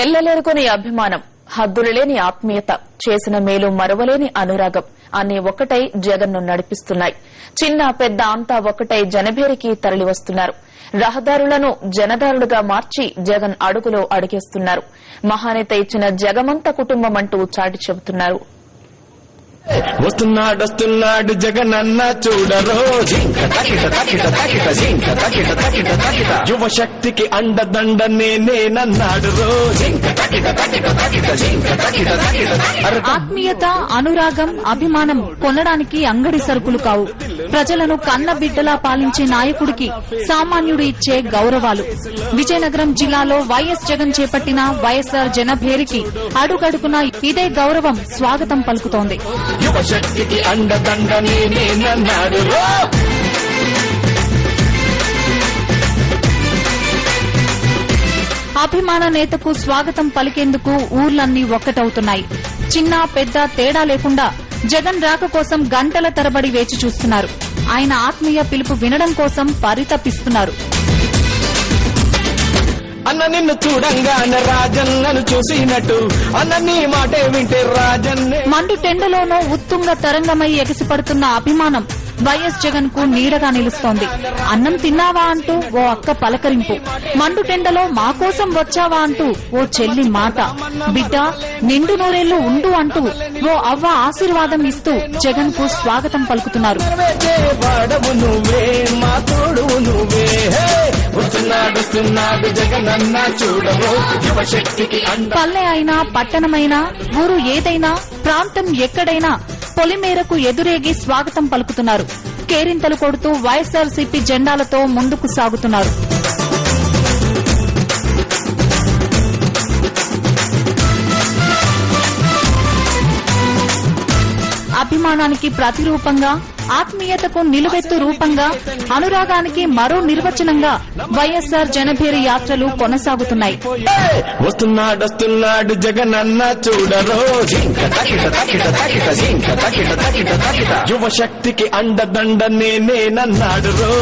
ఎల్లలేరుకొని అభిమానం, హద్దులులేని ఆత్మీయత, చేసిన మేలు మరువలేని అనురాగం అన్నీ ఒక్కటై జగన్ను నడిపిస్తున్నాయి. చిన్న పెద్ద అంతా ఒక్కటై జనభేరికి తరలివస్తున్నారు. రహదారులను జనదారులుగా మార్చి జగన్ అడుగులో అడుగేస్తున్నారు. మహానేత ఇచ్చిన జగమంత కుటుంబం అంటూ చాటి చెబుతున్నారు. వస్తున్నాడు జగనన్న చూడరో, యువ శక్తికి అండదండ నేనన్నాడు రో. ఆత్మీయత, అనురాగం, అభిమానం కొనడానికి అంగడి సరుకులు కావు. ప్రజలను కన్న బిడ్డలా పాలించే నాయకుడికి సామాన్యుడు ఇచ్చే గౌరవాలు. విజయనగరం జిల్లాలో వైఎస్ జగన్ చేపట్టిన వైఎస్ఆర్ జనభేరికి అడుగడుగునా ఇదే గౌరవం స్వాగతం పలుకుతోంది. యువ శక్తికి అండదండ నేనన్నాడు రో. అభిమాన నేతకు స్వాగతం పలికేందుకు ఊర్లన్నీ ఒక్కటవుతున్నాయి. చిన్న పెద్ద తేడా లేకుండా జగన్ రాక కోసం గంటల తరబడి వేచి చూస్తున్నారు. ఆయన ఆత్మీయ పిలుపు వినడం కోసం పరితపిస్తున్నారు. అన్న నిన్ను చూడంగానే రాజన్నను చూసినట్టు, అన్న నీ మాటే వింటే రాజన్నే. మండు టెండలోనూ ఉత్తుంగ తరంగమై ఎగసిపడుతున్న అభిమానం వైఎస్ జగన్ కు నీడగా నిలుస్తోంది. అన్నం తిన్నావా అంటూ ఓ అక్క పలకరింపు, మండు టెండలో మా కోసం వచ్చావా అంటూ ఓ చెల్లి మాట, బిడ్డ నిండు నూరేళ్లు ఉండు అంటూ ఓ అవ్వ ఆశీర్వాదం ఇస్తూ జగన్ కు స్వాగతం పలుకుతున్నారు. పల్లె అయినా పట్టణమైనా ఊరు ఏదైనా ప్రాంతం ఎక్కడైనా పొలిమేరకు ఎదురేగి స్వాగతం పలుకుతున్నారు. కేరింతలు కొడుతూ వైఎస్ఆర్సీపీ జెండాలతో ముందుకు సాగుతున్నారు. అభిమానానికి ప్రతిరూపంగా, ఆత్మీయతకు నిలువెత్తు రూపంగా, అనురాగానికి మరో నిర్వచనంగా వైఎస్ఆర్ జనభేరి యాత్రలు కొనసాగుతున్నాయి. వస్తున్నాడు జగనన్న చూడరో, యువ శక్తికి అండదండ నేనన్నాడు రో.